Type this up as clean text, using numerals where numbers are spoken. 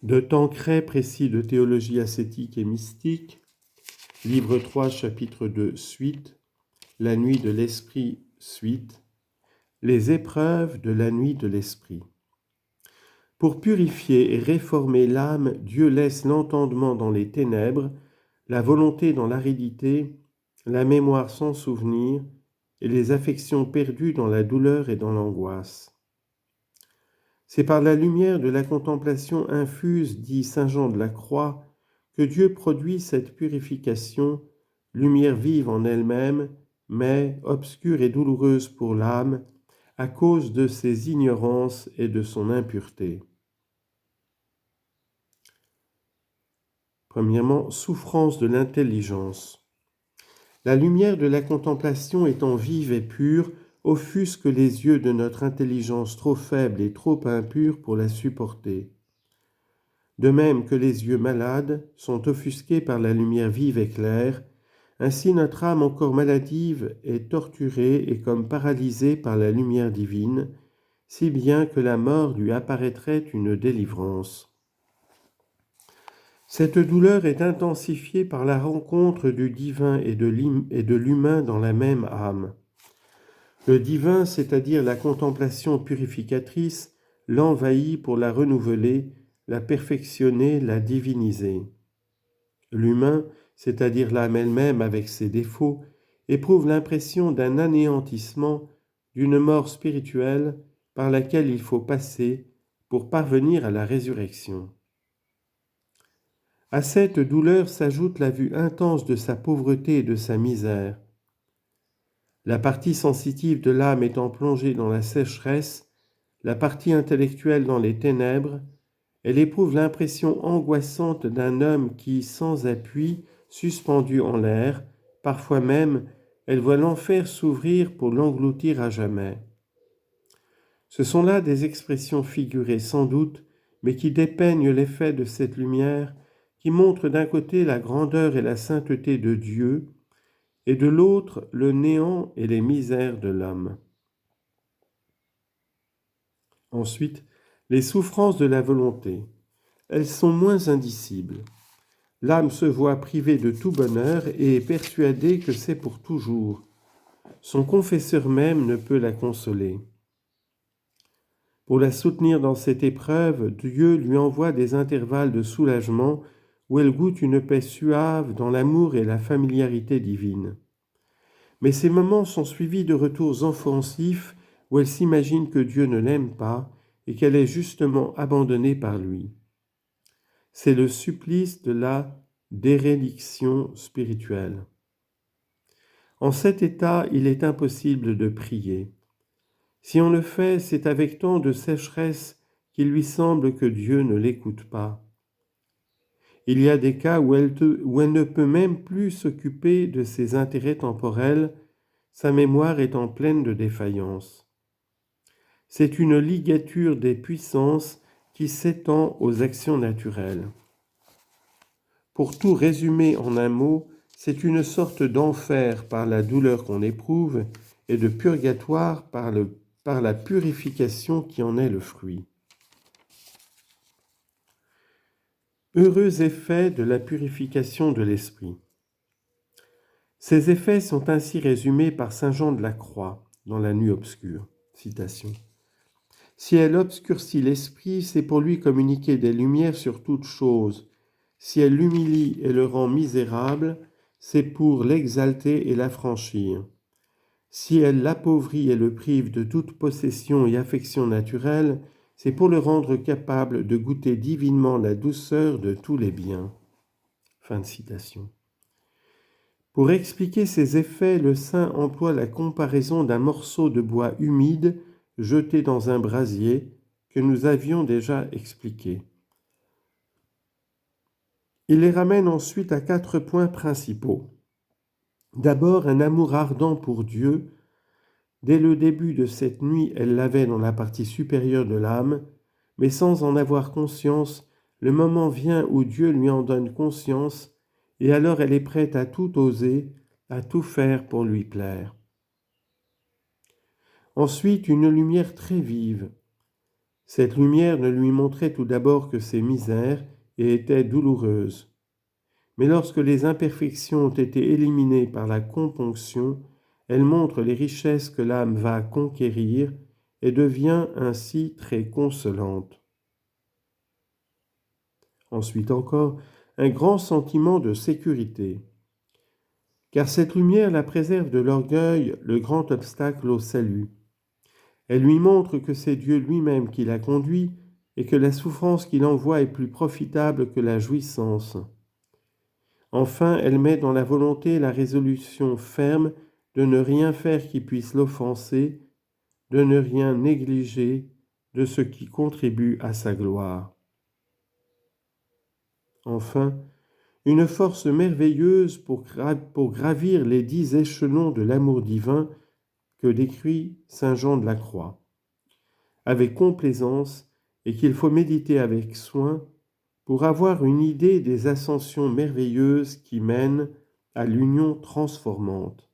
De Tancret, précis de théologie ascétique et mystique, livre 3, chapitre 2, suite, la nuit de l'esprit, suite, les épreuves de la nuit de l'esprit. Pour purifier et réformer l'âme, Dieu laisse l'entendement dans les ténèbres, la volonté dans l'aridité, la mémoire sans souvenir et les affections perdues dans la douleur et dans l'angoisse. C'est par la lumière de la contemplation infuse, dit saint Jean de la Croix, que Dieu produit cette purification, lumière vive en elle-même, mais obscure et douloureuse pour l'âme, à cause de ses ignorances et de son impureté. Premièrement, souffrance de l'intelligence. La lumière de la contemplation étant vive et pure, offusque les yeux de notre intelligence trop faible et trop impure pour la supporter. De même que les yeux malades sont offusqués par la lumière vive et claire, ainsi notre âme encore maladive est torturée et comme paralysée par la lumière divine, si bien que la mort lui apparaîtrait une délivrance. Cette douleur est intensifiée par la rencontre du divin et de l'humain dans la même âme. Le divin, c'est-à-dire la contemplation purificatrice, l'envahit pour la renouveler, la perfectionner, la diviniser. L'humain, c'est-à-dire l'âme elle-même avec ses défauts, éprouve l'impression d'un anéantissement, d'une mort spirituelle par laquelle il faut passer pour parvenir à la résurrection. À cette douleur s'ajoute la vue intense de sa pauvreté et de sa misère. La partie sensitive de l'âme étant plongée dans la sécheresse, la partie intellectuelle dans les ténèbres, elle éprouve l'impression angoissante d'un homme qui, sans appui, suspendu en l'air, parfois même, elle voit l'enfer s'ouvrir pour l'engloutir à jamais. Ce sont là des expressions figurées sans doute, mais qui dépeignent l'effet de cette lumière, qui montre d'un côté la grandeur et la sainteté de Dieu, et de l'autre le néant et les misères de l'homme. Ensuite, les souffrances de la volonté. Elles sont moins indicibles. L'âme se voit privée de tout bonheur et est persuadée que c'est pour toujours. Son confesseur même ne peut la consoler. Pour la soutenir dans cette épreuve, Dieu lui envoie des intervalles de soulagement où elle goûte une paix suave dans l'amour et la familiarité divine. Mais ces moments sont suivis de retours offensifs où elle s'imagine que Dieu ne l'aime pas et qu'elle est justement abandonnée par lui. C'est le supplice de la déréliction spirituelle. En cet état, il est impossible de prier. Si on le fait, c'est avec tant de sécheresse qu'il lui semble que Dieu ne l'écoute pas. Il y a des cas où elle ne peut même plus s'occuper de ses intérêts temporels, sa mémoire étant pleine de défaillances. C'est une ligature des puissances qui s'étend aux actions naturelles. Pour tout résumer en un mot, c'est une sorte d'enfer par la douleur qu'on éprouve et de purgatoire par la purification qui en est le fruit. Heureux effet de la purification de l'esprit. Ces effets sont ainsi résumés par saint Jean de la Croix dans La Nuit obscure. Citation. Si elle obscurcit l'esprit, c'est pour lui communiquer des lumières sur toute chose. Si elle l'humilie et le rend misérable, c'est pour l'exalter et l'affranchir. Si elle l'appauvrit et le prive de toute possession et affection naturelle, c'est pour le rendre capable de goûter divinement la douceur de tous les biens. Fin de citation. Pour expliquer ces effets, le saint emploie la comparaison d'un morceau de bois humide jeté dans un brasier que nous avions déjà expliqué. Il les ramène ensuite à 4 points principaux. D'abord, un amour ardent pour Dieu. Dès le début de cette nuit, elle l'avait dans la partie supérieure de l'âme, mais sans en avoir conscience, le moment vient où Dieu lui en donne conscience, et alors elle est prête à tout oser, à tout faire pour lui plaire. Ensuite, une lumière très vive. Cette lumière ne lui montrait tout d'abord que ses misères et était douloureuse. Mais lorsque les imperfections ont été éliminées par la componction, elle montre les richesses que l'âme va conquérir et devient ainsi très consolante. Ensuite encore, un grand sentiment de sécurité. Car cette lumière la préserve de l'orgueil, le grand obstacle au salut. Elle lui montre que c'est Dieu lui-même qui la conduit et que la souffrance qu'il envoie est plus profitable que la jouissance. Enfin, elle met dans la volonté la résolution ferme de ne rien faire qui puisse l'offenser, de ne rien négliger de ce qui contribue à sa gloire. Enfin, une force merveilleuse pour gravir les 10 échelons de l'amour divin que décrit saint Jean de la Croix, avec complaisance et qu'il faut méditer avec soin pour avoir une idée des ascensions merveilleuses qui mènent à l'union transformante.